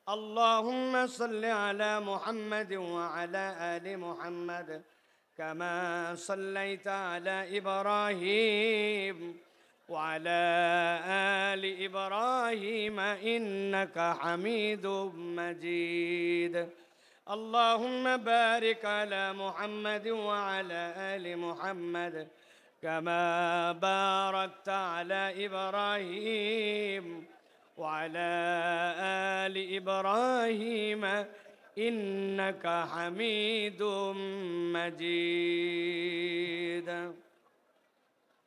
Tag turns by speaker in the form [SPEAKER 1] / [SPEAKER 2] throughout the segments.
[SPEAKER 1] اللهم صل على محمد وعلى آل محمد كما صليت على إبراهيم وعلى آل إبراهيم إنك حميد مجيد. اللهم بارك على محمد وعلى آل محمد كما باركت على إبراهيم وعلى آل إبراهيم إنك حميد مجيد.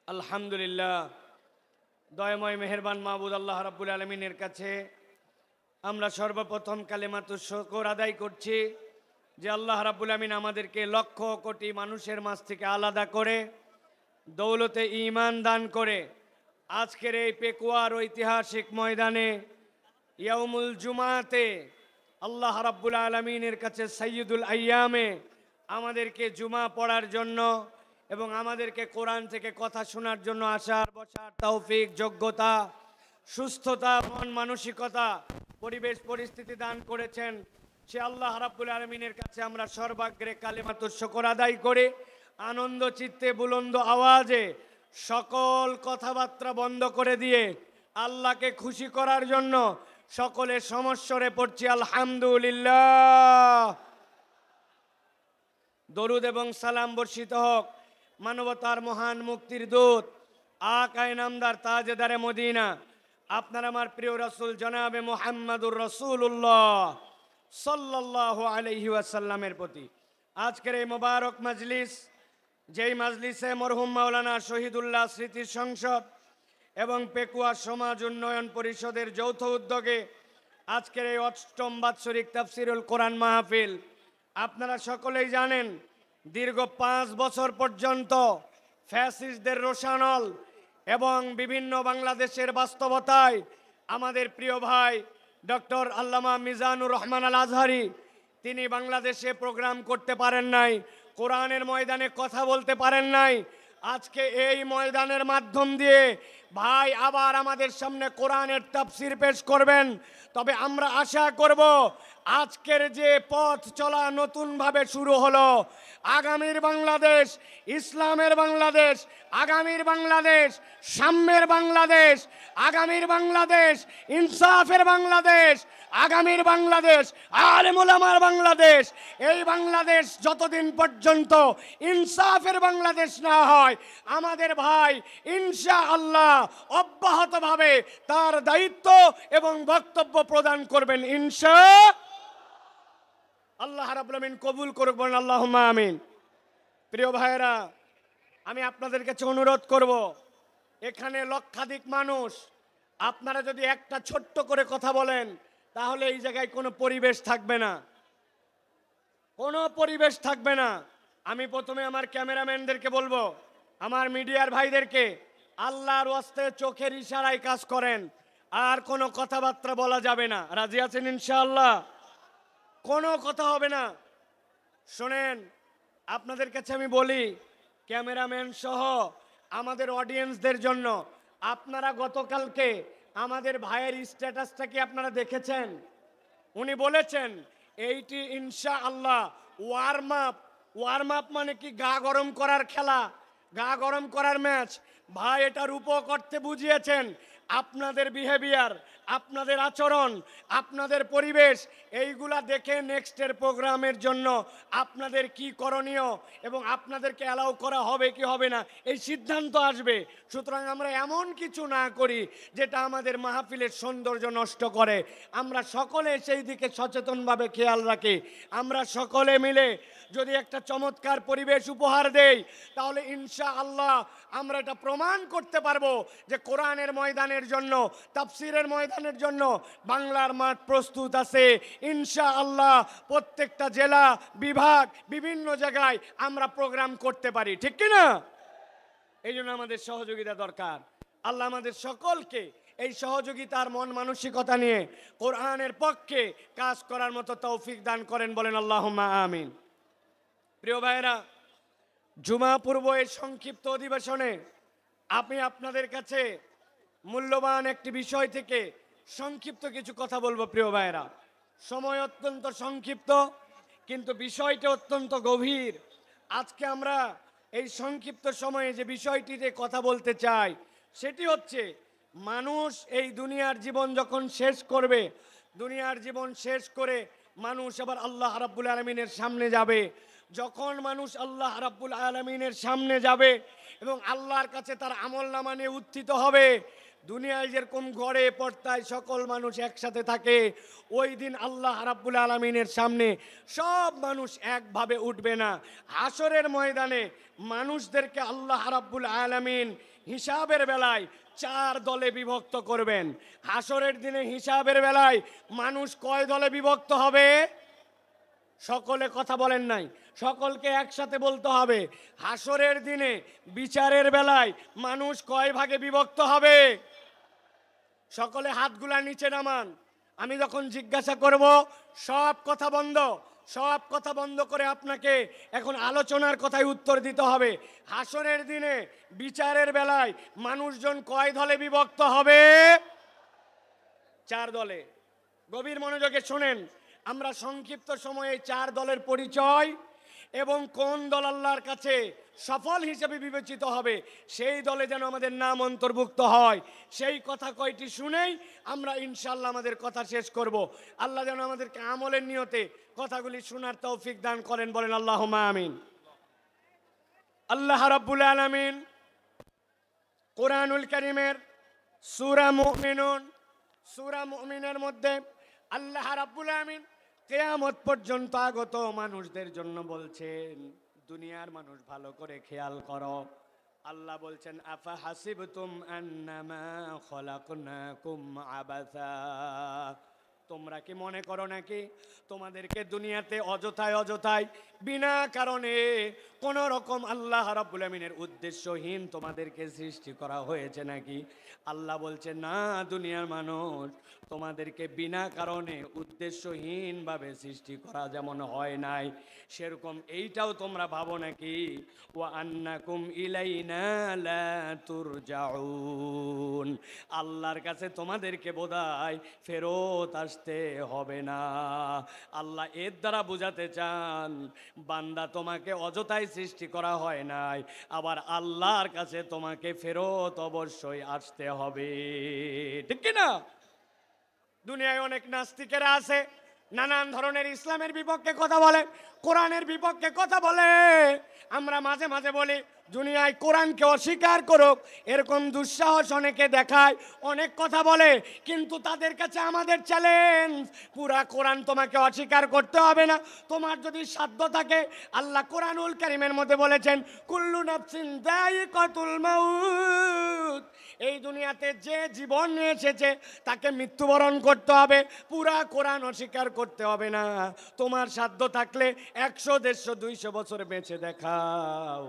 [SPEAKER 1] আলহামদুলিল্লাহ, দয়াময় মেহেরবান মাবুদ আল্লাহ রাব্বুল আলামিনের কাছে আমরা সর্বপ্রথম কালেমাতুশ শুকর আদায় করছি যে আল্লাহ রাব্বুল আমিন আমাদেরকে লক্ষ কোটি মানুষের মাঝ থেকে আলাদা করে দৌলতে ঈমান দান করে আজকের এই পেকুয়ার ঐতিহাসিক ময়দানে ইয়াউমুল জুমাতে আল্লাহ রাব্বুল আলামিনের কাছে সাইয়্যিদুল আইয়ামে আমাদেরকে জুমা পড়ার জন্য এবং আমাদেরকে কোরআন থেকে কথা শোনার জন্য আসার বসার তৌফিক, যোগ্যতা, সুস্থতা, মন মানসিকতা, পরিবেশ পরিস্থিতি দান করেছেন। সে আল্লাহ রাব্বুল আলামিনের কাছে আমরা সর্বাগ্রে কালেমাতুশ শুকর আদায় করে আনন্দ চিত্তে বুলন্দ আওয়াজে সকল কথাবার্তা বন্ধ করে দিয়ে আল্লাহকে খুশি করার জন্য সকলে সমস্বরে পড়ছি আলহামদুলিল্লাহ। দরুদ এবং সালাম বর্ষিত হোক মানবতার মহান মুক্তির দূত আকায়ে নামদার তাজেদারে মদিনা আপনার আমার প্রিয় রাসূল জনাবে মুহাম্মদুর রাসূলুল্লাহ সাল্লাল্লাহু আলাইহি ওয়াসাল্লামের প্রতি। আজকের এই মোবারক মজলিস, যেই মজলিসে মরহুম মাওলানা শহীদুল্লাহ স্মৃতি সংসদ এবং পেকুয়া সমাজ উন্নয়ন পরিষদের যৌথ উদ্যোগে আজকের এই অষ্টম বাৎসরিক তাফসিরুল কোরআন মাহফিল, আপনারা সকলেই জানেন দীর্ঘ 5 বছর পর্যন্ত ফ্যাসিস্টদের রোষানল এবং বিভিন্ন বাংলাদেশের বাস্তবতায় আমাদের প্রিয় ভাই ডক্টর আল্লামা মিজানুর রহমান আল আজহারি তিনি বাংলাদেশে প্রোগ্রাম করতে পারেন নাই, কোরআনের ময়দানে কথা বলতে পারেন নাই। আজকে এই ময়দানের মাধ্যম দিয়ে ভাই আবার আমাদের সামনে কোরআনের তাফসির পেশ করবেন। তবে আমরা আশা করব আজকের যে পথ চলা নতুনভাবে শুরু হলো, আগামীর বাংলাদেশ, ইসলামের বাংলাদেশ, আগামীর বাংলাদেশ, সাম্যের বাংলাদেশ, আগামীর বাংলাদেশ, ইনসাফের বাংলাদেশ, আগামীর বাংলাদেশ, আলেম ওলামার বাংলাদেশ। এই বাংলাদেশ যতদিন পর্যন্ত ইনসাফের বাংলাদেশ না হয়, আমাদের ভাই ইনশাআল্লাহ অব্যাহতভাবে তার দায়িত্ব এবং বক্তব্য প্রদান করবেন ইনশাআল্লাহ। রাব্বুল আমিন কবুল করুক, বলেন আল্লাহুম্মা আমিন। প্রিয় ভাইয়েরা, আমি আপনাদের কাছে অনুরোধ করব, এখানে লক্ষাধিক মানুষ, আপনারা যদি একটা ছোট্ট করে কথা বলেন তাহলে এই জায়গায় কোনো পরিবেশ থাকবে না, কোনো পরিবেশ থাকবে না। আমি প্রথমে আমার ক্যামেরাম্যানদেরকে বলবো, আমার মিডিয়ার ভাইদেরকে, আল্লাহর ওয়াস্তে চোখের ইশারায় কাজ করেন, আর কোনো কথাবার্তা বলা যাবে না। রাজি আছেন ইনশাআল্লাহ? কোনো কথা হবে না। শোনেন, আপনাদের কাছে আমি বলি, ক্যামেরাম্যান সহ আমাদের অডিয়েন্সদের জন্য, আপনারা গতকালকে আমাদের ভাইয়ের স্ট্যাটাসটা কি আপনারা দেখেছেন? উনি বলেছেন এইটি ইনশাআল্লাহ ওয়ার্ম আপ। ওয়ার্ম আপ মানে কি? গা গরম করার খেলা, গা গরম করার ম্যাচ। ভাই এটা রূপক অর্থে বুঝিয়েছেন। আপনাদের বিহেভিয়ার, আপনাদের আচরণ, আপনাদের পরিবেশ, এইগুলা দেখে নেক্সটের প্রোগ্রামের জন্য আপনাদের কি করণীয় এবং আপনাদেরকে অ্যালাউ করা হবে কি হবে না এই সিদ্ধান্ত আসবে। সুতরাং আমরা এমন কিছু না করি যেটা আমাদের মাহফিলের সৌন্দর্য নষ্ট করে। আমরা সকলে সেই দিকে সচেতনভাবে খেয়াল রাখি। আমরা সকলে মিলে যদি একটা চমৎকার পরিবেশ উপহার দেই, তাহলে ইনশাআল্লাহ আমরা এটা প্রমাণ করতে পারবো যে কোরআনের ময়দানের জন্য, তাফসিরের ময়দানের জন্য বাংলার মাঠ প্রস্তুত আছে ইনশাআল্লাহ। প্রত্যেকটা জেলা, বিভাগ, বিভিন্ন জায়গায় আমরা প্রোগ্রাম করতে পারি, ঠিক কি না? এই জন্য আমাদের সহযোগিতা দরকার। আল্লাহ আমাদের সকলকে এই সহযোগিতার মন মানসিকতা নিয়ে কোরআনের পক্ষে কাজ করার মতো তৌফিক দান করেন, বলেন আল্লাহুম্মা আমিন। প্রিয় ভাইয়েরা, জুমা পূর্ব এই সংক্ষিপ্ত অধিবেশনে আমি আপনাদের কাছে মূল্যবান একটি বিষয় থেকে সংক্ষিপ্ত কিছু কথা বলবো। প্রিয় ভাইয়েরা, সময় অত্যন্ত সংক্ষিপ্ত, কিন্তু বিষয়টা অত্যন্ত গভীর। আজকে আমরা এই সংক্ষিপ্ত সময়ে যে বিষয়টিতে কথা বলতে চাই সেটি হচ্ছে, মানুষ এই দুনিয়ার জীবন যখন শেষ করবে, দুনিয়ার জীবন শেষ করে মানুষ আবার আল্লাহ রাব্বুল আলামিনের সামনে যাবে। যখন মানুষ আল্লাহ রাব্বুল আলামিনের সামনে যাবে এবং আল্লাহর কাছে তার আমলনামা নিয়ে উত্থিত হবে, দুনিয়ায় যেরকম ঘরে পর্দায় সকল মানুষ একসাথে থাকে, ওই দিন আল্লাহ রাব্বুল আলামিনের সামনে সব মানুষ একভাবে উঠবে না। হাসরের ময়দানে মানুষদেরকে আল্লাহ রাব্বুল আলামিন হিসাবের বেলায় 4 দলে বিভক্ত করবেন। হাসরের দিনে হিসাবের বেলায় মানুষ কয় দলে বিভক্ত হবে? সকলে কথা বলেন নাই, সকলকে একসাথে বলতে হবে। হাসরের দিনে বিচারের বেলায় মানুষ কয় ভাগে বিভক্ত হবে? সকলে হাতগুলা নিচে নামান। আমি যখন জিজ্ঞাসা করব সব কথা বন্ধ, সব কথা বন্ধ করে আপনাকে এখন আলোচনার কথায় উত্তর দিতে হবে। হাসরের দিনে বিচারের বেলায় মানুষজন কয় দলে বিভক্ত হবে? 4 দলে। গভীর মনোযোগে শোনেন, আমরা সংক্ষিপ্ত সময়ে 4 দলের পরিচয় এবং কোন দল আল্লাহর কাছে সফল হিসেবে বিবেচিত হবে সেই দলে যেন আমাদের নাম অন্তর্ভুক্ত হয়, সেই কথা কয়টি শুনেই আমরা ইনশাআল্লাহ আমাদের কথা শেষ করব। আল্লাহ যেন আমাদেরকে আমলের নিয়তে কথাগুলি শোনার তৌফিক দান করেন, বলেন আল্লাহুম্মা আমিন। আল্লাহ রাব্বুল আলামিন কোরআনুল কারীমের সূরা মুমিনুন, সূরা মুমিনের মধ্যে আল্লাহ রাব্বুল আলামিন কিয়ামত পর্যন্ত আগত মানুষদের জন্য বলছেন, দুনিয়ার মানুষ ভালো করে খেয়াল করো। আল্লাহ বলছেন, আফা হাসিবতুম আন্নামা খলাকনাকুম আবাসা, তোমরা কি মনে করো নাকি তোমাদেরকে দুনিয়াতে অযথায় অযথায় বিনা কারণে কোন রকম আল্লাহ রাব্বুল আমিনের উদ্দেশ্যহীন তোমাদেরকে সৃষ্টি করা হয়েছে নাকি? আল্লাহ বলছে, না, দুনিয়ার মানুষ তোমাদেরকে বিনা কারণে উদ্দেশ্যহীনভাবে সৃষ্টি করা যেমন হয় নাই, সেরকম এইটাও তোমরা ভাবো নাকি? ওয়া আন্নাকুম ইলাইনা লা তুরজাউন, আল্লাহর কাছে তোমাদেরকে বোধহয় ফেরত আসতে হবে না। আল্লাহ এর দ্বারা বুঝাতে চান, বান্দা তোমাকে অযথায় সৃষ্টি করা হয় নাই, আবার আল্লাহর কাছে তোমাকে ফেরত অবশ্যই আসতে হবে, ঠিক কি না? দুনিয়ায় অনেক নাস্তিকেরা আছে, নানান ধরনের ইসলামের বিপক্ষে কথা বলে, কোরআনের বিপক্ষে কথা বলে। আমরা মাঝে মাঝে বলি দুনিয়ায় কোরআনকে অস্বীকার করুক, এরকম দুঃসাহস অনেকে দেখায়, অনেক কথা বলে, কিন্তু তাদের কাছে আমাদের চ্যালেঞ্জ, পুরা কোরআন তোমাকে অস্বীকার করতে হবে না। তোমার যদি সাধ্য থাকে, আল্লাহ কোরআনুল কারীমের মধ্যে বলেছেন, কুল্লু নাফসিন যায়িকাতুল মাউত, এই দুনিয়াতে যে জীবন নিয়ে এসেছে তাকে মৃত্যুবরণ করতে হবে, পুরা কোরআন অস্বীকার করতে হবে না। তোমার সাধ্য থাকলে 100, 150, 200 বছর বেঁচে দেখাও।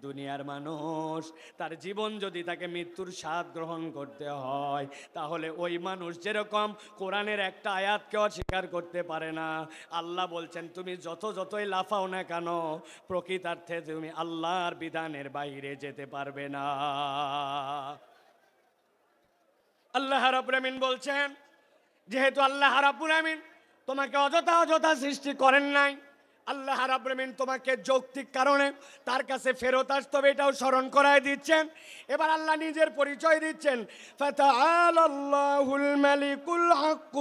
[SPEAKER 1] দুনিয়ার মানুষ তার জীবন যদি তাকে মৃত্যুর স্বাদ গ্রহণ করতে হয়, তাহলে ওই মানুষ যেরকম কোরআনের একটা আয়াতকে অস্বীকার করতে পারে না, আল্লাহ বলছেন তুমি যতই লাফাও না কেন, প্রকৃতার্থে তুমি আল্লাহর বিধানের বাইরে যেতে পারবে না। আল্লাহ রাব্বুল আমিন বলছেন, যেহেতু আল্লাহ রাব্বুল আমিন তোমাকে অযথা সৃষ্টি করেন নাই, আল্লাহ রাব্বুল আমিন তোমাকে যৌক্তিক কারণে তার কাছে ফেরত আসতে হবে, এটাও স্মরণ করায় দিচ্ছেন। এবার আল্লাহ নিজের পরিচয় দিচ্ছেন, ফাতাআলাল্লাহুল মালিকুল হক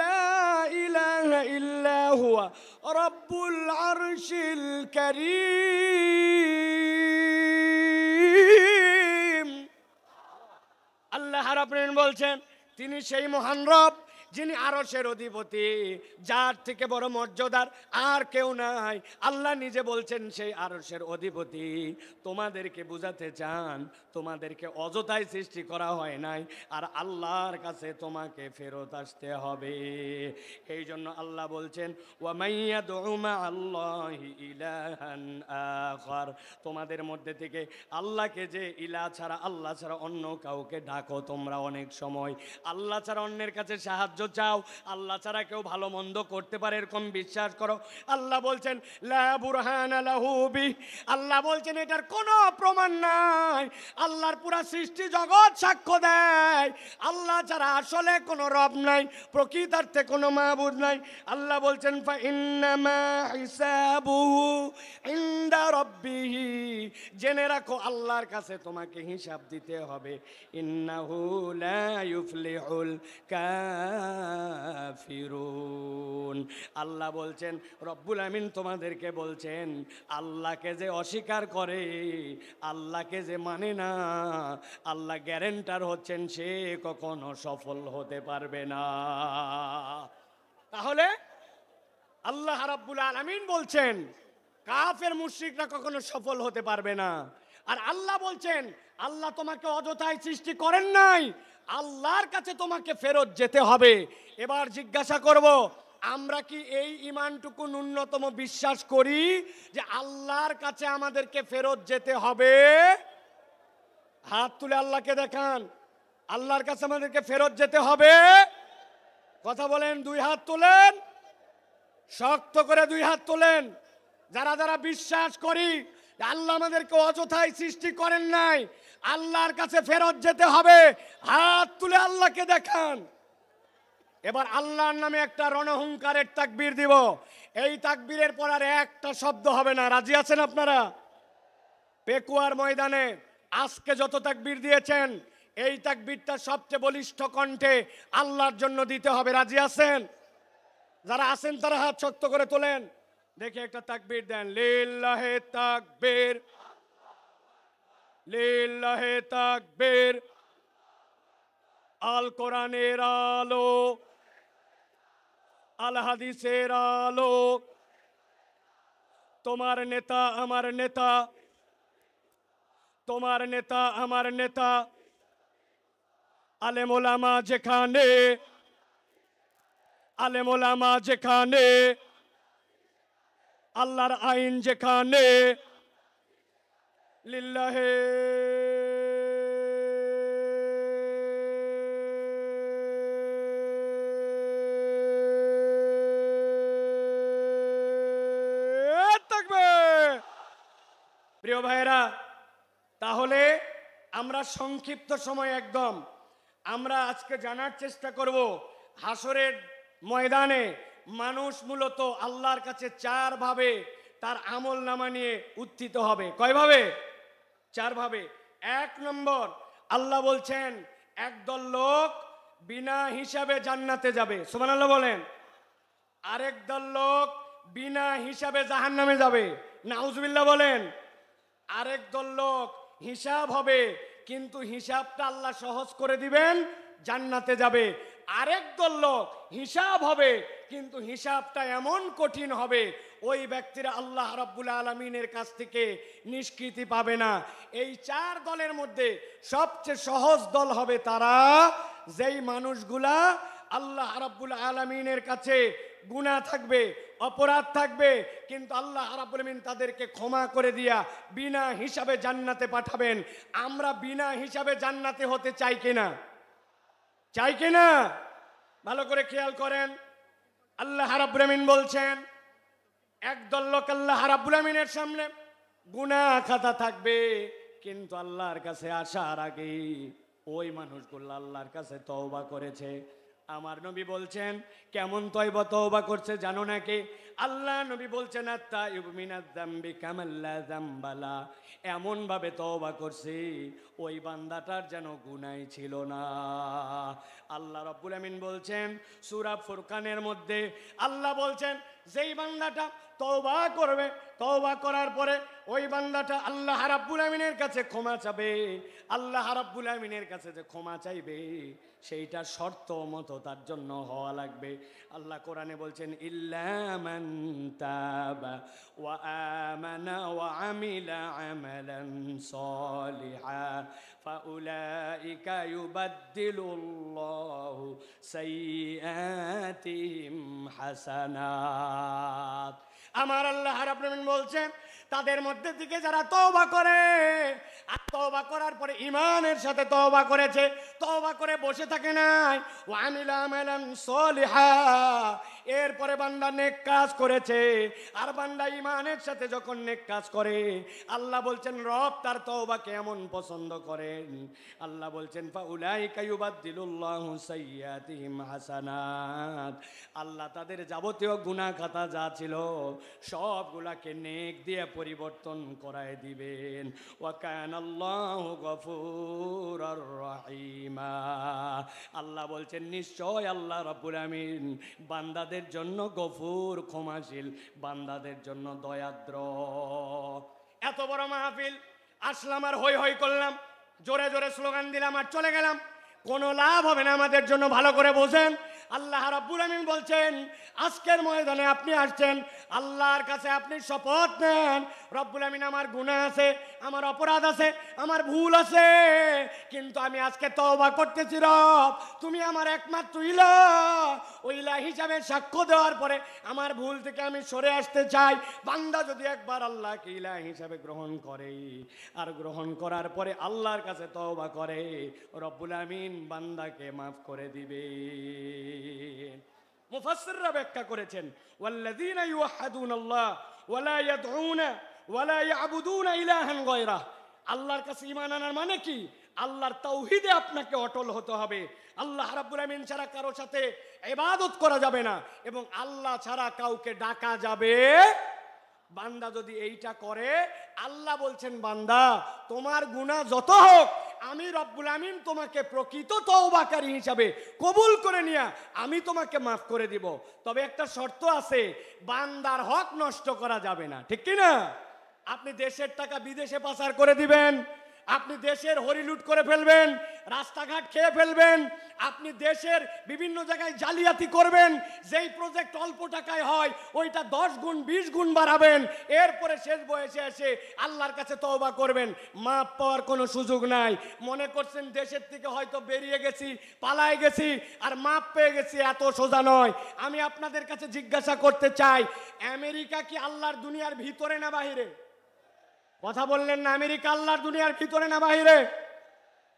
[SPEAKER 1] লা ইলাহা ইল্লা হুয়া রাব্বুল আরশিল কারীম। আল্লাহ রাব্বুল আমিন বলছেন, তিনি সেই মহান রব যিনি আরশের অধিপতি, যার থেকে বড় মর্যাদার আর কেউ নাই। আল্লাহ নিজে বলছেন সেই আরশের অধিপতি। তোমাদেরকে বুঝাতে চান তোমাদেরকে অযথায় সৃষ্টি করা হয় নাই, আর আল্লাহর কাছে তোমাকে ফেরত আসতে হবে। এই জন্য আল্লাহ বলছেন, ওয়া মাইয়াদউ মাআল্লাহি ইলাহান আখার, তোমাদের মধ্যে থেকে আল্লাহকে যে আল্লাহ ছাড়া অন্য কাউকে ডাকো তোমরা, অনেক সময় আল্লাহ ছাড়া অন্যের কাছে সাহায্য চাও, আল্লাহ ছাড়া কেউ ভালো মন্দ করতে পারে এরকম বিশ্বাস করো। আল্লাহ বলছেন লা বুরহানা লাহু বি, আল্লাহ বলছেন এটার কোনো প্রমাণ নাই। আল্লাহর পুরা সৃষ্টি জগৎ সাক্ষ্য দেয় আল্লাহ ছাড়া আসলে কোনো রব নাই, প্রকৃতার্থে কোনো মাবুদ নাই। আল্লাহ বলছেন ফা ইন্নামা হিসাবুহু ইনদা রাব্বিহি, জেনে রাখো আল্লাহর কাছে তোমাকে হিসাব দিতে হবে। ইন্নাহু লা ইউফলিহুল কাফিরুন, আল্লাহ বলছেন, রব্বুল আমিন তোমাদেরকে বলছেন আল্লাহকে যে অস্বীকার করে, আল্লাহকে যে মানে না, আল্লাহ গ্যারেন্টার হচ্ছেন সে কখনো সফল হতে পারবে না। তাহলে আল্লাহ রাব্বুল আলামিন বলছেন কাফের মুশরিকরা কখনো সফল হতে পারবে না। আর আল্লাহ বলছেন আল্লাহ তোমাকে অযথায় সৃষ্টি করেন নাই, আল্লাহর কাছে তোমাকে ফেরত যেতে হবে। এবার জিজ্ঞাসা করব, আমরা কি এই ঈমানটুকু ন্যূনতম বিশ্বাস করি যে আল্লাহর কাছে আমাদেরকে ফেরত যেতে হবে? হাত তুলে আল্লাহকে দেখান, আল্লাহর কাছে আমাদেরকে ফেরত যেতে হবে। কথা বলেন, দুই হাত তোলেন, শক্ত করে দুই হাত তোলেন। যারা যারা বিশ্বাস করি আল্লাহ আমাদেরকে অযথায় সৃষ্টি করেন নাই, আল্লাহর কাছে ফেরত যেতে হবে, হাত তুলে আল্লাহকে দেখান। এবার আল্লাহর নামে একটা রণহুঙ্কারের তাকবীর দিব। এই তাকবীরের পর আর একটা শব্দ হবে না। রাজি আছেন আপনারা? পেকুয়ার ময়দানে আজকে যত তাকবীর দিয়েছেন, এই তাকবীরটা সবচেয়ে বলিষ্ঠ কণ্ঠে আল্লাহর জন্য দিতে হবে। রাজি আছেন? যারা আছেন তারা হাত শক্ত করে তোলেন, দেখে একটা তাকবীর দেন। লিল্লাহে তাকবীর, লিল্লাহে তাকবীর। আল কোরআনের আলো, আল হাদিসের আলো, তোমার নেতা আমার নেতা, তোমার নেতা আমার নেতা, আলেম ওলামা যেখানে, আলেম ওলামা যেখানে, আল্লাহর আইন যেখানে, লিল্লাহে তাকবীর। প্রিয় ভাইয়েরা, তাহলে আমরা সংক্ষিপ্ত সময় একদম আমরা আজকে জানার চেষ্টা করব, হাসরের ময়দানে মানুষ মূলত আল্লাহর কাছে চার ভাবে তার আমল নামা নিয়ে উত্থিত হবে। কয়ভাবে? চার ভাবে। এক নম্বর, আল্লাহ বলছেন একদল লোক বিনা হিসাবে জান্নাতে যাবে, সুবহানাল্লাহ বলেন। আরেক দল লোক বিনা হিসাবে জাহান্নামে যাবে, নাউজুবিল্লাহ বলেন। আরেক দল লোক হিসাব হবে, কিন্তু হিসাবটা আল্লাহ সহজ করে দিবেন, জান্নাতে যাবে। আরেক দল লোক হিসাব হবে, কিন্তু হিসাবটা এমন কঠিন হবে ওই ব্যক্তিরা আল্লাহ রাব্বুল আলামিনের কাছ থেকে নিষ্কৃতি পাবে না। এই চার দলের মধ্যে সবচেয়ে সহজ দল হবে তারা, যেই মানুষগুলা আল্লাহ রাব্বুল আলামিনের কাছে গুনাহ থাকবে, অপরাধ থাকবে, কিন্তু আল্লাহ রাব্বুল আলামিন তাদেরকে ক্ষমা করে দিয়া বিনা হিসাবে জান্নাতে পাঠাবেন। আমরা বিনা হিসাবে জান্নাতে হতে চাই কিনা? চাই কিনা? ভালো করে খেয়াল করেন। আল্লাহ রাব্বুল আলামিন বলছেন একদল লোক আল্লাহ রাব্বুল আলামিনের সামনে গুনাহ খাতা থাকবে, কিন্তু আল্লাহর কাছে আসার আগে ওই মানুষগুলো আল্লাহর কাছে তওবা করেছে। আমার নবী বলছেন কেমন তওবা করছে জানো নাকি? আল্লাহ নবী বলছেন আত-তাইয়িবু মিনাজ-যামবি কামাল্লা যামবালা, এমন ভাবে তওবা করছে ওই বান্দাটার যেন গুনাহ ছিল না। আল্লাহ রাব্বুল আমিন বলছেন সূরা ফুরকানের মধ্যে, আল্লাহ বলছেন যেই বান্দাটা তওবা করবে, তওবা করার পরে ওই বান্দাটা আল্লাহ রাব্বুল আমিনের কাছে ক্ষমা চাবে, আল্লাহ রাব্বুল আমিনের কাছে যে ক্ষমা চাইবে সেইটা শর্ত মতো তার জন্য হওয়া লাগবে। আল্লাহ কোরআনে বলছেন ইল্লা মান মান তাবা ওয়া আমানা ওয়া আমিলা আমালান সালিহা ফাউলাইকা ইউবাদদিলুল্লাহু সাইয়্যাতিহিম হাসানাত। আমার আল্লাহ রাব্বুল আলামিন বলছেন, তাদের মধ্যে থেকে যারা তওবা করে, আর তওবা করার পরে ঈমানের সাথে তওবা করেছে, তওবা করে বসে থাকে নাই, ওয়া আমিলা আমালান সালিহা, এরপরে বান্দা নেক কাজ করেছে, আর বান্দা ঈমানের সাথে যখন নেক কাজ করে, আল্লাহ বলছেন রব তার তওবাকে এমন পছন্দ করেন, আল্লাহ বলছেন ফাউলাইকা ইউবাদদিলুল্লাহু সাইয়্যাতিহিম হাসানাত, আল্লাহ তাদের যাবতীয় গুনাহ খাতা যা ছিল সবগুলাকে নেক দিয়ে পরিবর্তন করায় দিবেন। ওয়া কানাল্লাহু গফুরুর রহিমা, আল্লাহ বলছেন নিশ্চয় আল্লাহ রাব্বুল আমিন বান্দাদের জন্য গফুর, ক্ষমাশীল, বান্দাদের জন্য দয়াদ্র। এত বড় মাহফিল আসলাম আর হই হই করলাম, জোরে জোরে স্লোগান দিলাম আর চলে গেলাম, কোনো লাভ হবে না আমাদের জন্য। ভালো করে বোঝেন, আল্লাহ রাব্বুল আমিন বলছেন আজকের ময়দানে আপনি আসছেন, আল্লাহর কাছে আপনি শপথ নেন, রব্বুল আমিন আমার গুনাহ আছে, আমার অপরাধ আছে, আমার ভুল আছে, কিন্তু আমি আজকে তওবা করতেছি রব, তুমি আমার একমাত্র ইলাহ, ওই ইলাহ হিসাবে সাক্ষ্য দেওয়ার পরে আমার ভুল থেকে আমি সরে আসতে চাই। বান্দা যদি একবার আল্লাহকে ইলাহ হিসাবে গ্রহণ করে, আর গ্রহণ করার পরে আল্লাহর কাছে তওবা করে, রব্বুল আমিন বান্দাকে মাফ করে দিবে। মুফাসসিররা ব্যাখ্যা করেছেন ওয়াল্লাযীনা ইউওয়াহ্হিদুনাল্লাহ ওয়া লা ইয়াদউনা ওয়া লা ইয়াবুদুনা ইলাহান গায়রা, আল্লাহর কাছে ঈমান আনার মানে কি? আল্লাহর তাওহীদে আপনাকে অটল হতে হবে, আল্লাহ রাব্বুল আমিন ছাড়া কারো সাথে ইবাদত করা যাবে না, এবং আল্লাহ ছাড়া কাউকে ডাকা যাবে। বান্দা যদি এইটা করে, আল্লাহ বলছেন বান্দা তোমার গুনাহ যত হোক, আমি রব্বুল আমিন তোমাকে প্রকৃত তওবাকারী হিসাবে কবুল করে নিয়া আমি তোমাকে মাফ করে দিব। তবে একটা শর্ত আছে, বান্দার হক নষ্ট করা যাবে না, ঠিক কি না? আপনি দেশের টাকা বিদেশে পাচার করে দিবেন, আপনি দেশের হরিলুট করে ফেলবেন, রাস্তাঘাট খেয়ে ফেলবেন, আপনি দেশের বিভিন্ন জায়গায় জালিয়াতি করবেন, যেই প্রজেক্ট অল্প টাকায় হয় ওইটা 10 গুণ 20 গুণ বাড়াবেন, এরপরে শেষ বয়সে এসে আল্লাহর কাছে তওবা করবেন, মাপ পাওয়ার কোনো সুযোগ নাই। মনে করছেন দেশের থেকে হয়তো বেরিয়ে গেছি, পালায় গেছি আর মাপ পেয়ে গেছি, এত সোজা নয়। আমি আপনাদের কাছে জিজ্ঞাসা করতে চাই, আমেরিকা কি আল্লাহর দুনিয়ার ভিতরে না বাহিরে? কথা বললেন না। আমেরিকা আল্লাহর দুনিয়ার ভিতরে না বাহিরে?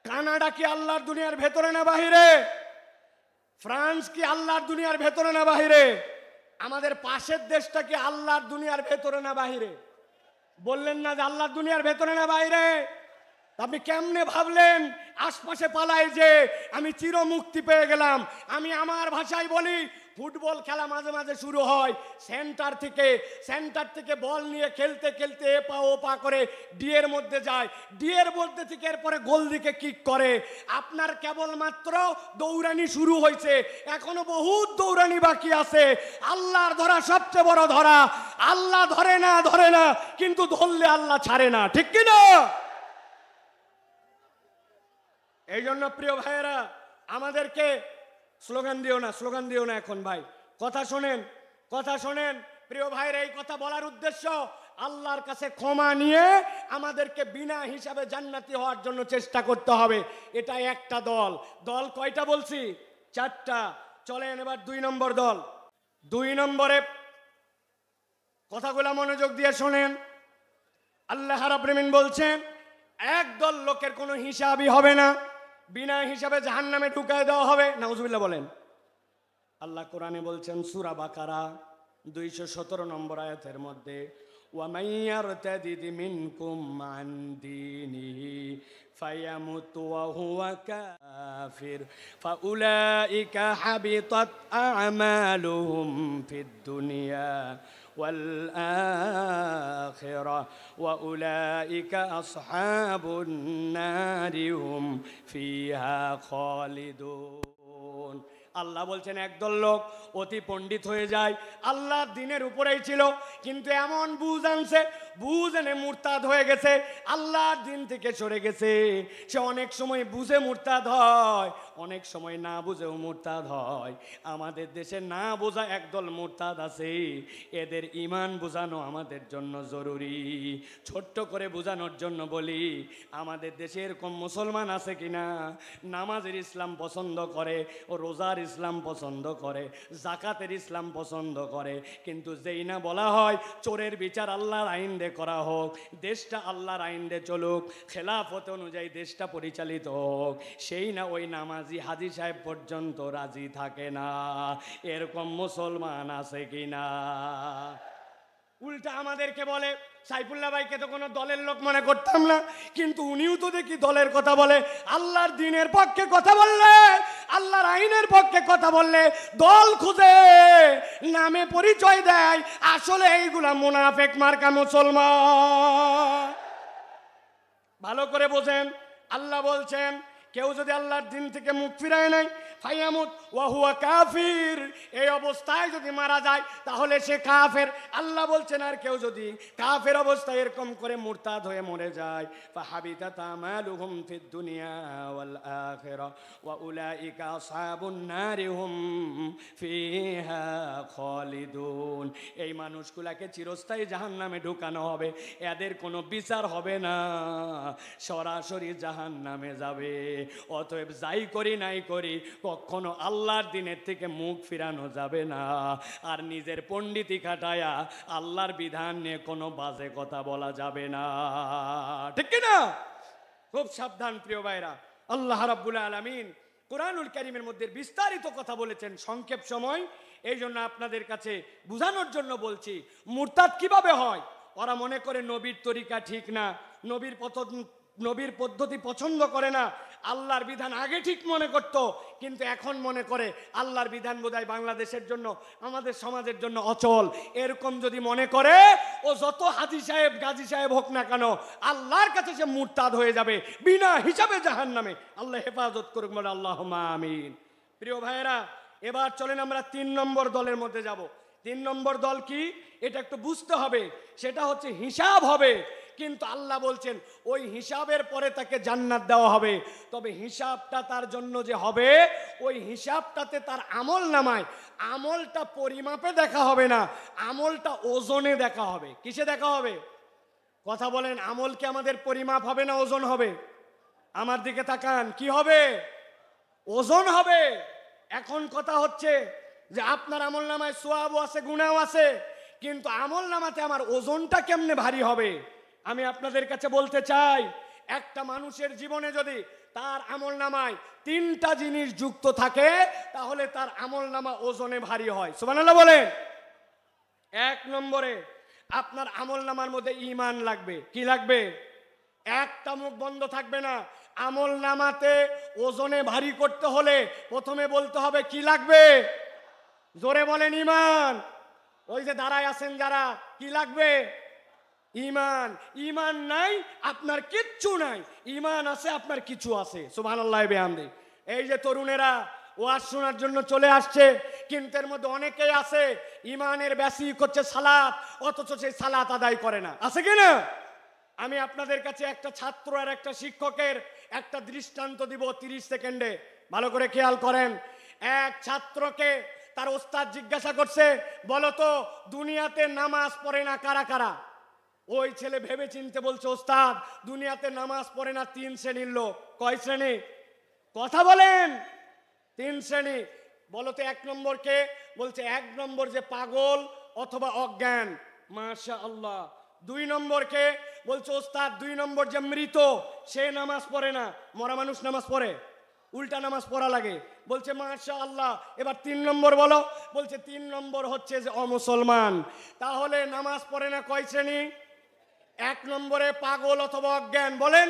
[SPEAKER 1] কানাডা কি আল্লাহর দুনিয়ার ভেতরে না বাহিরে? ফ্রান্স কি আল্লাহর দুনিয়ার ভেতরে না বাহিরে? আমাদের পাশের দেশটা কি আল্লাহর দুনিয়ার ভেতরে না বাহিরে? বললেন না যে আল্লাহর দুনিয়ার ভেতরে না বাহিরে? আপনি কেমনে ভাবলেন আশপাশে পালায় যে আমি চির মুক্তি পেয়ে গেলাম? আমি আমার ভাষায় বলি, ফুটবল খেলা মাঝে মাঝে শুরু হয়, সেন্টার থেকে বল নিয়ে খেলতে খেলতে এ পা ও পা করে ডিয়ের মধ্যে যায়, ডিয়ের মধ্যে থেকে এরপরে গোল দিকে কিক করে। আপনার কেবলমাত্র দৌড়ানি শুরু হয়েছে, এখনো বহুত দৌড়ানি বাকি আছে। আল্লাহর ধরা সবচেয়ে বড় ধরা, আল্লাহ ধরে না কিন্তু ধরলে আল্লাহ ছাড়ে না, ঠিক কি না? এই জন্য প্রিয় ভাইয়েরা, আমাদেরকে স্লোগান দিও না এখন ভাই, কথা শোনেন প্রিয় ভাইয়েরা। এই কথা বলার উদ্দেশ্য, আল্লাহর কাছে ক্ষমা নিয়ে আমাদেরকে বিনা হিসাবে জান্নাতি হওয়ার জন্য চেষ্টা করতে হবে। এটা একটা দল কয়টা বলছি? 4টা। চলেন এবার 2 নম্বর দল। 2 নম্বরে কথাগুলো মনোযোগ দিয়ে শোনেন। আল্লাহ রাব্বুল আমিন বলছেন একদল লোকের কোনো হিসাবই হবে না, বিনা হিসাবে জাহান্নামে ঢুকায় দেওয়া হবে। নাউজুবিল্লাহ বলেন। আল্লাহ কোরআনে বলছেন সূরা বাকারা 217 নম্বর আয়াতের মধ্যে, ওয়ামান ইয়ারতাদিদ মিনকুম আন দীনিহি ফায়ামুত ওয়া হুয়া কাফির ফাউলাইকা হাবিতাত আ'মালুহুম ফিদ দুনিয়া ওয়াল আখিরা ওয়া উলাইকা আসহাবুন নারি হুম ফিহা খালিদুন। আল্লাহ বলছেন একদল লোক অতি পণ্ডিত হয়ে যায়, আল্লাহ দিনের উপরেই ছিল, কিন্তু এমন বুঝ আনছে, বুঝ এনে মুরতাদ হয়ে গেছে, আল্লাহর দিন থেকে সরে গেছে। সে অনেক সময় বুঝে মুরতাদ হয়, অনেক সময় না বুঝেও মুরতাদ হয়। আমাদের দেশে না বোঝা একদল মুরতাদ আছে, এদের ইমান বোঝানো আমাদের জন্য জরুরি। ছোট্ট করে বোঝানোর জন্য বলি, আমাদের দেশে এরকম মুসলমান আছে কিনা নামাজের ইসলাম পছন্দ করে, ও রোজার ইসলাম পছন্দ করে, জাকাতের ইসলাম পছন্দ করে, কিন্তু যেই না বলা হয় চোরের বিচার আল্লাহর আইন দিয়ে করা হোক, দেশটা আল্লাহর আইন দিয়ে চলুক, খেলাফত অনুযায়ী দেশটা পরিচালিত হোক, সেই না ওই নামাজি হাজী সাহেব পর্যন্ত রাজি থাকে না। এরকম মুসলমান আছে কিনা? উল্টা আমাদেরকে বলে, সাইফুল্লাহ ভাইকে তো কোনো দলের লোক মনে করতাম না, কিন্তু উনিও তো দেখি দলের কথা বলে। আল্লাহর দ্বীনের পক্ষে কথা বললে, আল্লাহর আইনের পক্ষে কথা বললে দল খুঁজে নামে পরিচয় দেয়, আসলে এইগুলা মুনাফেক মার্কা মুসলমান। ভালো করে বোঝেন, আল্লাহ বলছেন কেউ যদি আল্লাহর দ্বীন থেকে মুখ ফিরায় নাই, ফায়ামুত ওয়া হুয়া কাফির, এই অবস্থায় যদি মারা যায় তাহলে সে কাফের। আল্লাহ বলছেন আর কেউ যদি কাফের অবস্থায় এরকম করে মুরতাদ হয়ে মরে যায়, ফাহাবিতাত আমালুহুম ফিদ দুনিয়া ওয়াল আখিরা ওয়া উলাইকা আসহাবুন নারি হুম ফিহা খালিদুন। এই মানুষগুলাকে চিরস্থায়ী জাহান্নামে ঢুকানো হবে, এদের কোনো বিচার হবে না, সরাসরি জাহান্নামে যাবে। অতএব যাই করি নাই করি, কখনো আল্লাহর দ্বীনের থেকে মুখ ফিরানো যাবে না। আর নিজের পণ্ডিতি খাটায়া আল্লাহর বিধান নিয়ে কোনো বাজে কথা বলা যাবে না, ঠিক কি না? খুব সাবধান প্রিয় ভাইরা। আল্লাহ রাব্বুল আলামিন কোরআনুল কারীমের মধ্যে বিস্তারিত কথা বলেছেন, সংক্ষেপ সময় এই জন্য আপনাদের কাছে বোঝানোর জন্য বলছি। মুরতাদ কিভাবে হয়? ওরা মনে করে নবীর তরিকা ঠিক না, নবীর পদ্ধতি পছন্দ করে না, আল্লাহর বিধান আগে ঠিক মনে করত, কিন্তু এখন মনে করে আল্লাহর বিধান বোধহয় বাংলাদেশের জন্য, আমাদের সমাজের জন্য অচল। এরকম যদি মনে করে, ও যত হাজী সাহেব গাজী সাহেব হোক না কেন, আল্লাহর কাছে সে মুরতাদ হয়ে যাবে, বিনা হিসাবে জাহান্নামে। আল্লাহ হেফাজত করুক, বলে আল্লাহুম্মা আমিন। প্রিয় ভাইয়েরা, এবার চলেন আমরা 3 নম্বর দলের মধ্যে যাব। 3 নম্বর দল কি এটা একটু বুঝতে হবে, সেটা হচ্ছে হিসাব হবে। কিন্তু আল্লাহ বলছেন ওই হিসাবের পরে তাকে জান্নাত দেওয়া হবে, তবে হিসাবটা তার জন্য যে হবে, ওই হিসাবটাতে তার আমল নামায়, আমলটা পরিমাপে দেখা হবে না, আমলটা ওজনে দেখা হবে। কিসে দেখা হবে? কথা বলেন, আমল কি আমাদের পরিমাপ হবে না ওজন হবে? আমার দিকে তাকান, কি হবে? ওজন হবে। এখন কথা হচ্ছে যে আপনার আমল নামায় সোয়াবও আছে, গুনাহও আছে, কিন্তু আমল নামাতে আমার ওজনটা কেমনে ভারী হবে? আমি আপনাদের কাছে বলতে চাই, একটা মানুষের জীবনে যদি তার আমল নামায় 3টা জিনিস যুক্ত থাকে, তাহলে তার আমল নামা ওজনে ভারী হয়। সুবহানাল্লাহ বলেন। 1 নম্বরে আপনার আমল নামার মধ্যে ঈমান লাগবে। কি লাগবে? একটা মুখ বন্ধ থাকবে না। আমল নামাতে ওজনে ভারী করতে হলে প্রথমে বলতে হবে কি লাগবে? জোরে বলেন, ঈমান। ওই যে দাঁড়ায় আছেন যারা, কি লাগবে? ঈমান। ঈমান নাই আপনার কিচ্ছু নাই, ঈমান আছে আপনার কিছু আছে। সুবহানাল্লাহ বিহামদি। এই যে তরুণেরা ওয়াজ শোনার জন্য চলে আসছে, কিন্তু এর মধ্যে অনেকেই আছে ঈমানের বেসিক হচ্ছে সালাত, অথচ সেই সালাত আদায় করে না, আছে কি না? আমি আপনাদের কাছে একটা ছাত্র আর একটা শিক্ষকের একটা দৃষ্টান্ত দিব 30 সেকেন্ডে, ভালো করে খেয়াল করেন। এক ছাত্রকে তার ওস্তাদ জিজ্ঞাসা করছে, বলো তো দুনিয়াতে নামাজ পড়ে না কারা কারা? ওই ছেলে ভেবে চিনতে বলছে, ওস্তাদ দুনিয়াতে নামাজ পড়ে না 3 শ্রেণীর লোক। কয় শ্রেণী? কথা বলেন। 3 শ্রেণী। বলো তো 1 নম্বর কে? বলছে 1 নম্বর যে পাগল অথবা অজ্ঞান। মাশাআল্লাহ। 2 নম্বর কে? বলছে ওস্তাদ 2 নম্বর যে মৃত, সে নামাজ পড়ে না। মরা মানুষ নামাজ পড়ে? উল্টা নামাজ পড়া লাগে। বলছে মাশাআল্লাহ। এবার 3 নম্বর বলো। বলছে 3 নম্বর হচ্ছে যে অমুসলমান। তাহলে নামাজ পড়ে না কয় শ্রেণী? 1 নম্বরে পাগল অথবা অজ্ঞান, বলেন।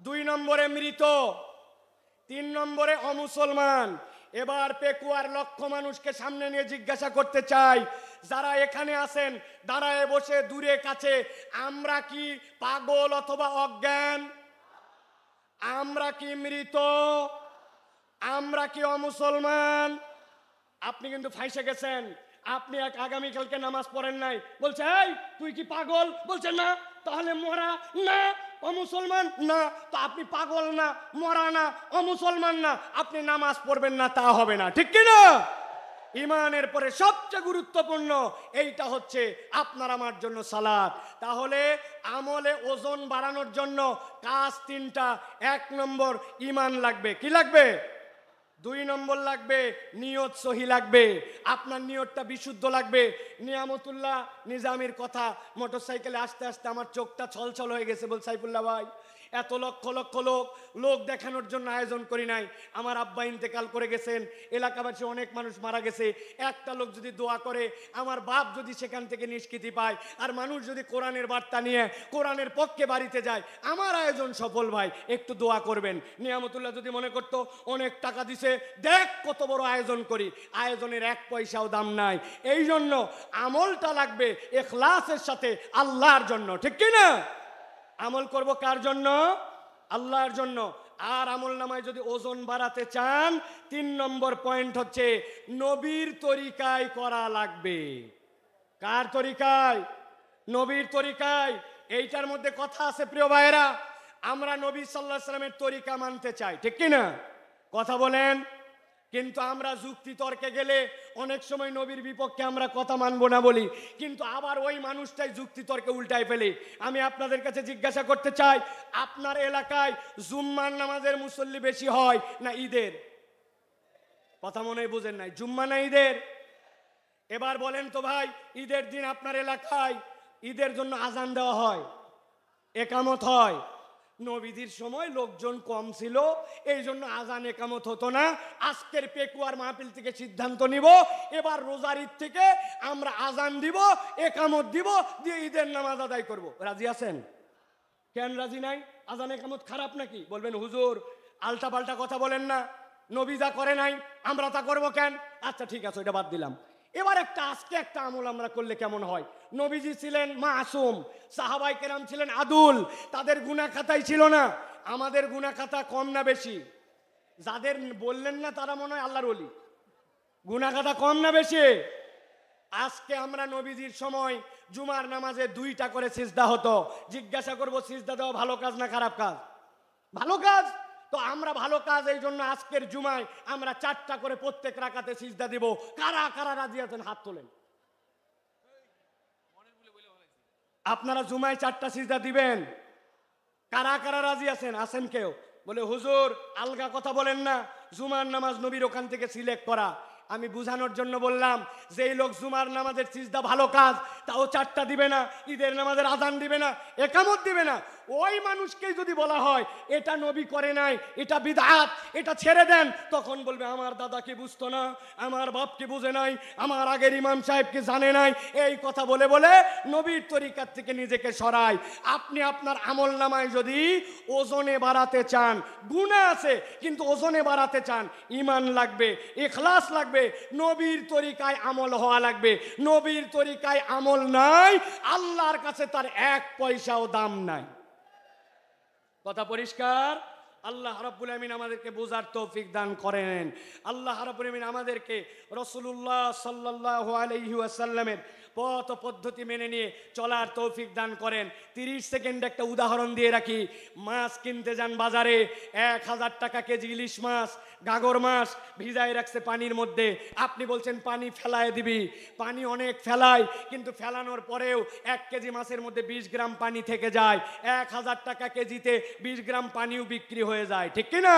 [SPEAKER 1] 2 নম্বরে মৃত, 3 নম্বরে অমুসলমান। এবার পেকুয়ার লক্ষ মানুষকে সামনে নিয়ে জিজ্ঞাসা করতে চাই, যারা এখানে আছেন দাঁড়ায় বসে দূরে কাছে, আমরা কি পাগল অথবা অজ্ঞান? আমরা কি মৃত? আমরা কি অমুসলমান? আপনি কিন্তু ফাঁসে গেছেন। আপনি এক আগামীকালকে নামাজ পড়েন নাই, বলছে এই তুই কি পাগল? বলছে না। তাহলে মরা না, অমুসলমান না। তো আপনি পাগল না, মরা না, অমুসলমান না, আপনি নামাজ পড়বেন না, তা হবে না, ঠিক কি না? ইমানের পরে সবচেয়ে গুরুত্বপূর্ণ এইটা হচ্ছে আপনার আমার জন্য সালাত। তাহলে আমলে ওজন বাড়ানোর জন্য কাজ তিনটা। 1 নম্বর ইমান লাগবে। কি লাগবে? 2 নম্বর লাগবে নিয়ত সহি লাগবে, আপনার নিয়তটা বিশুদ্ধ লাগবে। নিয়ামতুল্লাহ নিজামীর কথা, মোটরসাইকেলে আসতে আসতে আমার চোখটা ছলছল হয়ে গেছে। বল সাইফুল্লাহ ভাই, এত লক্ষ লক্ষ লোক দেখানোর জন্য আয়োজন করি নাই। আমার আব্বা ইন্তেকাল করে গেছেন, এলাকাবাসী অনেক মানুষ মারা গেছে। একটা লোক যদি দোয়া করে, আমার বাপ যদি সেখান থেকে নিষ্কৃতি পায়, আর মানুষ যদি কোরআনের বার্তা নিয়ে কোরআনের পক্ষে বাড়িতে যায়, আমার আয়োজন সফল ভাই, একটু দোয়া করবেন। নিয়ামতুল্লাহ যদি মনে করতো অনেক টাকা দিছে, দেখ কত বড় আয়োজন করি, আয়োজনের 1 পয়সাও দাম নাই। এই জন্য আমলটা লাগবে ইখলাসের সাথে, আল্লাহর জন্য, ঠিক কি না? আমল করব কার জন্য? আল্লাহর জন্য। আর আমল নামায় যদি ওজন বাড়াতে চান, 3 নম্বর পয়েন্ট হচ্ছে নবীর তরিকায় করা লাগবে। কার তরিকায়? নবীর তরিকায়। এইটার মধ্যে কথা আছে প্রিয় ভাইয়েরা। আমরা নবী সাল্লাল্লাহু আলাইহি সাল্লামের তরিকা মানতে চাই, ঠিক কি না? কথা বলেন। কিন্তু আমরা যুক্তি তর্কে গেলে অনেক সময় নবীর বিপক্ষে আমরা কথা মানবো না বলি, কিন্তু আবার ওই মানুষটাই যুক্তি তর্কে উল্টায় ফেলি। আমি আপনাদের কাছে জিজ্ঞাসা করতে চাই, আপনার এলাকায় জুম্মার নামাজের মুসল্লি বেশি হয় না ঈদের? কথা মনে হয় বুঝেন নাই। জুম্মা না ঈদের? এবার বলেন তো ভাই, ঈদের দিন আপনার এলাকায় ঈদের জন্য আজান দেওয়া হয়, একামত হয়। নবীজির সময় লোকজন কম ছিল, এই জন্য আজান একামত হতো না। আজকের পেকুয়ার মাহফিল থেকে সিদ্ধান্ত নিব, এবার রোজার ঈদ থেকে আমরা আজান দিব, একামত দিব, দিয়ে ঈদের নামাজ আদায় করব। রাজি আছেন? কেন রাজি নাই? আজান একামত খারাপ নাকি? বলবেন হুজুর আলটা পাল্টা কথা বলেন না, নবী যা করে নাই আমরা তা করব কেন? আচ্ছা ঠিক আছে, ওইটা বাদ দিলাম। এবার আজকে একটা আমল আমরা করলে কেমন হয়? নবীজি ছিলেন মাসুম, সাহাবায়ে কেরাম ছিলেন আদুল, তাদের গুনাহ খাতাই ছিল না। আমাদের গুনাহ খাতা কম না বেশি? যাদের বললেন না তারা মনে হয় আল্লাহর ওলি। গুনাহ খাতা কম না বেশি? আজকে আমরা নবীজির সময় জুমার নামাজে 2টা করে সিজদা হতো। জিজ্ঞাসা করব সিজদা দেওয়া ভালো কাজ না খারাপ কাজ? ভালো কাজ। তো আমরা ভালো কাজ, এই জন্য আজকের জুমায় আমরা 4টা করে প্রত্যেক রাকাতে সিজদা দিব। কারা কারা রাজি আছেন হাত তোলেন। আপনারা জুমায় 4টা সিজদা দিবেন? কারা কারা রাজি আছেন? আছেন কেউ? বলে হুজুর আলগা কথা বলেন না, জুমার নামাজ নবীর ওখান থেকে সিলেক্ট করা। আমি বুঝানোর জন্য বললাম, যেই লোক জুমার নামাজের সিজদা ভালো কাজ, তাও 4টা দিবে না, ঈদের নামাজের আজান দিবে না, একামত দিবে না, ওই মানুষকেই যদি বলা হয় এটা নবী করে নাই, এটা বিদআত, এটা ছেড়ে দেন, তখন বলবে আমার দাদা কি বুঝতো না, আমার বাপ কি বুঝে নাই, আমার আগের ইমাম সাহেব কি জানে নাই। এই কথা বলে বলে নবীর তরিকার থেকে নিজেকে সরায়। আপনি আপনার আমল নামায় যদি ওজনে বাড়াতে চান, গুনাহ আছে কিন্তু ওজনে বাড়াতে চান, ঈমান লাগবে, ইখলাস লাগবে, নবীর তরিকায় আমল হওয়া লাগবে। নবীর তরিকায় আমল নাই, আল্লাহর কাছে তার 1 পয়সাও দাম নাই। কথা পরিষ্কার? আল্লাহ রাব্বুল আমিন আমাদেরকে বোঝার তৌফিক দান করেন। আল্লাহ রাব্বুল আমিন আমাদেরকে রাসূলুল্লাহ সাল্লাল্লাহু আলাইহি ওয়াসাল্লামের পথ পদ্ধতি মেনে নিয়ে চলার তৌফিক দান করেন। 30 সেকেন্ড একটা উদাহরণ দিয়ে রাখি। মাছ কিনতে যান বাজারে, 1000 টাকা কেজি ইলিশ মাছ, গাগর মাছ ভিজায় রাখছে পানির মধ্যে। আপনি বলছেন পানি ফেলায় দিবি, পানি অনেক ফেলায়, কিন্তু ফেলানোর পরেও 1 কেজি মাছের মধ্যে 20 গ্রাম পানি থেকে যায়। 1000 টাকা কেজিতে 20 গ্রাম পানিও বিক্রি হয়ে যায়, ঠিক কি না?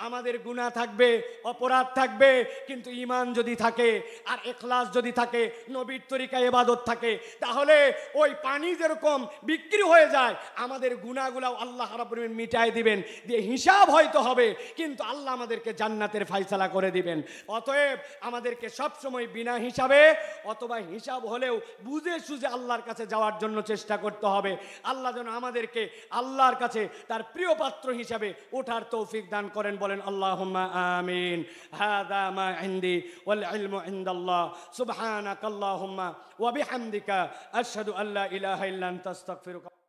[SPEAKER 1] আমাদের গুনাহ থাকবে, অপরাধ থাকবে, কিন্তু ঈমান যদি থাকে আর ইখলাস যদি থাকে, নবীর তরিকায় ইবাদত থাকে, তাহলে ওই পানি যেরকম বিক্রি হয়ে যায়, আমাদের গুনাহগুলো আল্লাহ রাব্বুল আলামিন মিটায় দিবেন, দিয়ে হিসাব হয়তো হবে, কিন্তু আল্লাহ আমাদেরকে জান্নাতের ফয়সালা করে দিবেন। অতএব আমাদেরকে সব সময় বিনা হিসাবে অথবা হিসাব হলেও বুঝে সুঝে আল্লাহর কাছে যাওয়ার জন্য চেষ্টা করতে হবে। আল্লাহ যেন আমাদেরকে আল্লাহর কাছে তার প্রিয় পাত্র হিসাবে ওঠার তৌফিক দান করেন। বলেন আল্লাহুম্মা আমিন। হাযা মা ইনদি ওয়াল ইলমু ইনদাল্লাহ। সুবহানাকাল্লাহুম্মা ওয়া বিহামদিকা আশহাদু আল্লা ইলাহা ইল্লা আনতা আস্তাগফিরুকা।